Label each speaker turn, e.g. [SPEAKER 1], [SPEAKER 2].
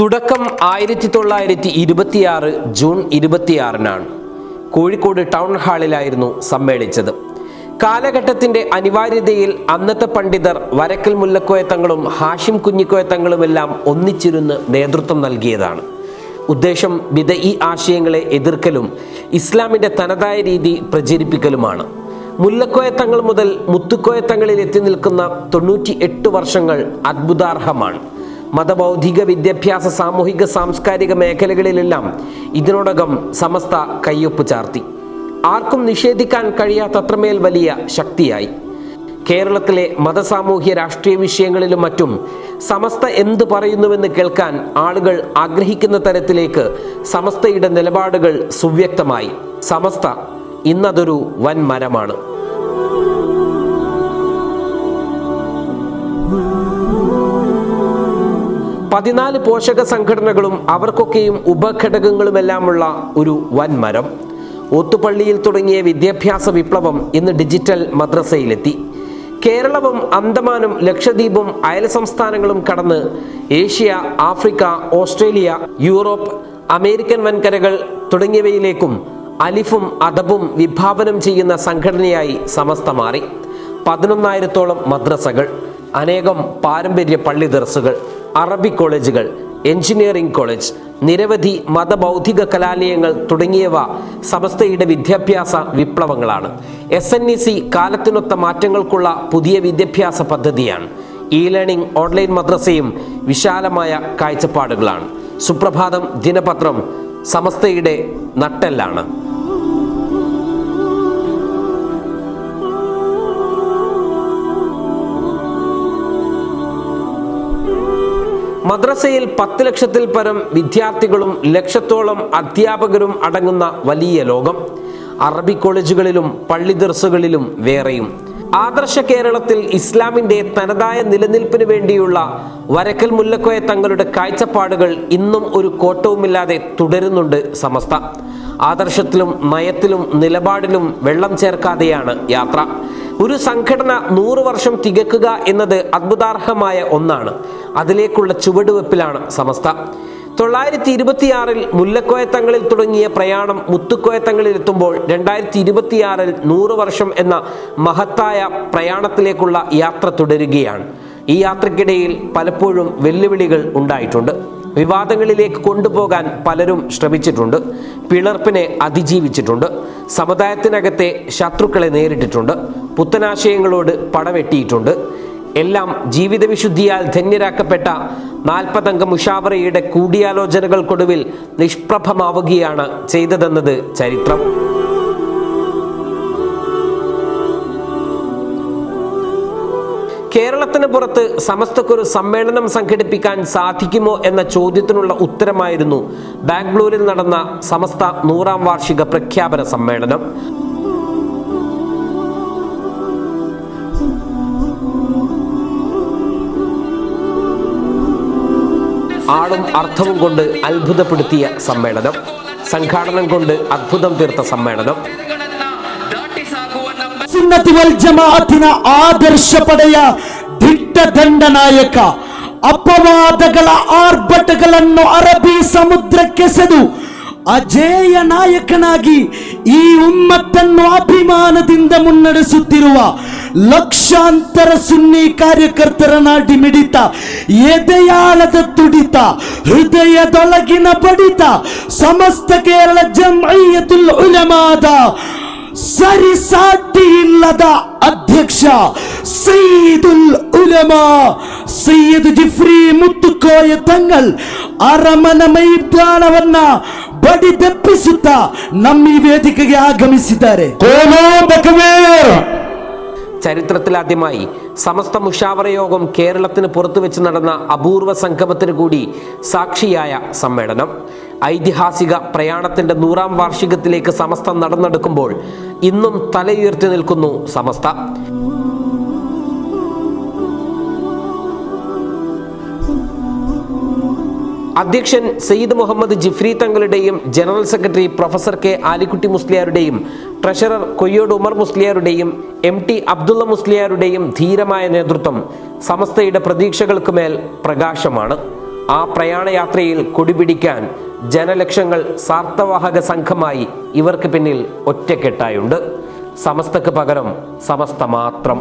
[SPEAKER 1] തുടക്കം 1926 June 26-നാണ്. Kozhikode town ഹാളിലായിരുന്നു സമ്മേളിച്ചത്. കാലഘട്ടത്തിന്റെ അനിവാര്യതയിൽ അന്നത്തെ പണ്ഡിതർ വരക്കൽ മുല്ലക്കോയ തങ്ങളും ഹാഷിം കുഞ്ഞിക്കോയ തങ്ങളുമെല്ലാം ഒന്നിച്ചിരുന്ന് നേതൃത്വം നൽകിയതാണ്. ഉദ്ദേശം ബിദഈ ആശയങ്ങളെ എതിർക്കലും ഇസ്ലാമിന്റെ തനതായ രീതി പ്രചരിപ്പിക്കലുമാണ്. മുല്ലക്കോയ തങ്ങൾ മുതൽ മുത്തുക്കോയ തങ്ങളിൽ എത്തി നിൽക്കുന്ന 98 വർഷങ്ങൾ അത്ഭുതാർഹമാണ്. മതബൗദ്ധിക വിദ്യാഭ്യാസ സാമൂഹിക സാംസ്കാരിക മേഖലകളിലെല്ലാം ഇതിനോടകം സമസ്ത കയ്യൊപ്പ് ചാർത്തി. ആർക്കും നിഷേധിക്കാൻ കഴിയാത്തത്രമേൽ വലിയ ശക്തിയായി. കേരളത്തിലെ മതസാമൂഹ്യ രാഷ്ട്രീയ വിഷയങ്ങളിലും മറ്റും സമസ്ത എന്ത് പറയുന്നുവെന്ന് കേൾക്കാൻ ആളുകൾ ആഗ്രഹിക്കുന്ന തരത്തിലേക്ക് സമസ്തയുടെ നിലപാടുകൾ സുവ്യക്തമായി. സമസ്ത ഇന്നതൊരു വൻ മരമാണ്. പതിനാല് പോഷക സംഘടനകളും അവർക്കൊക്കെയും ഉപഘടകങ്ങളുമെല്ലാമുള്ള ഒരു വൻ മരം. ഓത്തുപള്ളിയിൽ തുടങ്ങിയ വിദ്യാഭ്യാസ വിപ്ലവം ഇന്ന് ഡിജിറ്റൽ മദ്രസയിലെത്തി. കേരളവും അന്തമാനും ലക്ഷദ്വീപും അയൽ സംസ്ഥാനങ്ങളും കടന്ന് Asia, Africa, Australia, Europe, American വൻകരകൾ തുടങ്ങിയവയിലേക്കും അലിഫും അദബും വിഭാവനം ചെയ്യുന്ന സംഘടനയായി സമസ്ത മാറി. 11,000-ഓളം മദ്രസകൾ, അനേകം പാരമ്പര്യ പള്ളി ദർസുകൾ, അറബി കോളേജുകൾ, എഞ്ചിനീയറിംഗ് കോളേജ്, നിരവധി മതബൗദ്ധിക കലാലയങ്ങൾ തുടങ്ങിയവ സമസ്തയുടെ വിദ്യാഭ്യാസ വിപ്ലവങ്ങളാണ്. SNEC കാലത്തിനൊത്ത മാറ്റങ്ങൾക്കുള്ള പുതിയ വിദ്യാഭ്യാസ പദ്ധതിയാണ്. ലേണിംഗ് ഓൺലൈൻ മദ്രസയും വിശാലമായ കാഴ്ചപ്പാടുകളാണ്. സുപ്രഭാതം ദിനപത്രം സമസ്തയുടെ നട്ടെല്ലാണ്. മദ്രസയിൽ 10 ലക്ഷത്തിൽ പരം വിദ്യാർത്ഥികളും ലക്ഷത്തോളം അധ്യാപകരും അടങ്ങുന്ന വലിയ ലോകം. അറബി കോളേജുകളിലും പള്ളി ദർസുകളിലും വേറെയും. ആദർശ കേരളത്തിൽ ഇസ്ലാമിന്റെ തനതായ നിലനിൽപ്പിന് വേണ്ടിയുള്ള വരക്കൽ മുല്ലക്കോയ തങ്ങളുടെ കാഴ്ചപ്പാടുകൾ ഇന്നും ഒരു കോട്ടവുമില്ലാതെ തുടരുന്നുണ്ട് സമസ്ത. ആദർശത്തിലും നയത്തിലും നിലപാടിലും വെള്ളം ചേർക്കാതെയാണ് യാത്ര. ഒരു സംഘടന 100 വർഷം തികക്കുക എന്നത് അത്ഭുതാർഹമായ ഒന്നാണ്. അതിലേക്കുള്ള ചുവടുവെപ്പിലാണ് സമസ്ത. 926-ൽ മുല്ലക്കോയ തങ്ങളിൽ തുടങ്ങിയ പ്രയാണം മുത്തുക്കോയ തങ്ങളിൽ എത്തുമ്പോൾ 2026-ൽ 100 വർഷം എന്ന മഹത്തായ പ്രയാണത്തിലേക്കുള്ള യാത്ര തുടരുകയാണ്. ഈ യാത്രക്കിടയിൽ പലപ്പോഴും വെല്ലുവിളികൾ ഉണ്ടായിട്ടുണ്ട്. വിവാദങ്ങളിലേക്ക് കൊണ്ടുപോകാൻ പലരും ശ്രമിച്ചിട്ടുണ്ട്. പിളർപ്പിനെ അതിജീവിച്ചിട്ടുണ്ട്. സമുദായത്തിനകത്തെ ശത്രുക്കളെ നേരിട്ടിട്ടുണ്ട്. പുത്തനാശയങ്ങളോട് പടവെട്ടിയിട്ടുണ്ട്. എല്ലാം ജീവിത വിശുദ്ധിയാൽ ധന്യരാക്കപ്പെട്ട 40 അംഗ മുഷാവറയുടെ കൂടിയാലോചനകൾക്കൊടുവിൽ നിഷ്പ്രഭമാവുകയാണ് ചെയ്തതെന്നത് ചരിത്രം. കേരളത്തിന് പുറത്ത് സമസ്തക്കൊരു സമ്മേളനം സംഘടിപ്പിക്കാൻ സാധിക്കുമോ എന്ന ചോദ്യത്തിനുള്ള ഉത്തരമായിരുന്നു ബാംഗ്ലൂരിൽ നടന്ന സമസ്ത 100-ാം വാർഷിക പ്രഖ്യാപന സമ്മേളനം. ആളും അർത്ഥവും കൊണ്ട് അത്ഭുതപ്പെടുത്തിയ സമ്മേളനം, സംഘാടനം കൊണ്ട് അത്ഭുതം തീർത്ത സമ്മേളനം.
[SPEAKER 2] ಸುನ್ನತಿ ವಲ್ ಜಮಾಅತಿನ ಆದರ್ಶಪಡೆಯ ದಿಟ್ಟದಂಡ ನಾಯಕ ಅಪವಾದಗಳ ಆರ್ಭಟಗಳನ್ನು ಅರಬ್ಬಿ ಸಮುದ್ರಕ್ಕೆಸೆದು ಅಜೇಯ ನಾಯಕನಾಗಿ ಈ ಉಮ್ಮತ್ತನ್ನು ಅಭಿಮಾನದಿಂದ ಮುನ್ನಡೆಸುತ್ತಿರುವ ಲಕ್ಷಾಂತರ ಸುನ್ನಿ ಕಾರ್ಯಕರ್ತರ ನಾಡಿ ಮಿಡಿತ, ಎದೆಯಾಳದ ತುಡಿತ, ಹೃದಯದೊಳಗಿನ ಬಡಿತ ಸಮಸ್ತ ಕೇರಳ ಜಮ್ಇಯ್ಯತುಲ್ ಉಲಮಾದ ಸರಿಸಾಟಿ ಇಲ್ಲದ ಅಧ್ಯಕ್ಷ ಸಯ್ಯಿದುಲ್ ಉಲಮಾ ಸಯ್ಯದ್ ಜಿಫ್ರಿ ಮುತ್ತುಕೋಯ ತಂಗಳ್ ಅರಮನ ಮೈದಾನವನ್ನ ಬಡಿದೆಪ್ಪಿಸುತ್ತಾ ನಮ್ಮ ಈ ವೇದಿಕೆಗೆ ಆಗಮಿಸಿದ್ದಾರೆ.
[SPEAKER 1] ചരിത്രത്തിലാദ്യമായി സമസ്ത മുഷാവറ യോഗം കേരളത്തിന് പുറത്തു വെച്ച് നടന്ന അപൂർവ സംഗമത്തിന് കൂടി സാക്ഷിയായ സമ്മേളനം. ഐതിഹാസിക പ്രയാണത്തിന്റെ 100-ാം വാർഷികത്തിലേക്ക് സമസ്ത നടന്നെടുക്കുമ്പോൾ ഇന്നും തലയുയർത്തി നിൽക്കുന്നു സമസ്ത. അധ്യക്ഷൻ സയ്യിദ് മുഹമ്മദ് ജിഫ്രി തങ്ങളുടെയും general secretary professor K Alikutty മുസ്ലിയാരുടെയും ട്രഷറർ കൊയ്യോട് ഉമർ മുസ്ലിയാരുടെയും MT അബ്ദുള്ള മുസ്ലിയാരുടെയും ധീരമായ നേതൃത്വം സമസ്തയുടെ പ്രതീക്ഷകൾക്ക് മേൽ പ്രകാശമാണ്. ആ പ്രയാണയാത്രയിൽ കൊടിപിടിക്കാൻ ജനലക്ഷങ്ങൾ സാർത്ഥവാഹക സംഘമായി ഇവർക്ക് പിന്നിൽ ഒറ്റക്കെട്ടായുണ്ട്. സമസ്തക്ക് പകരം സമസ്ത മാത്രം.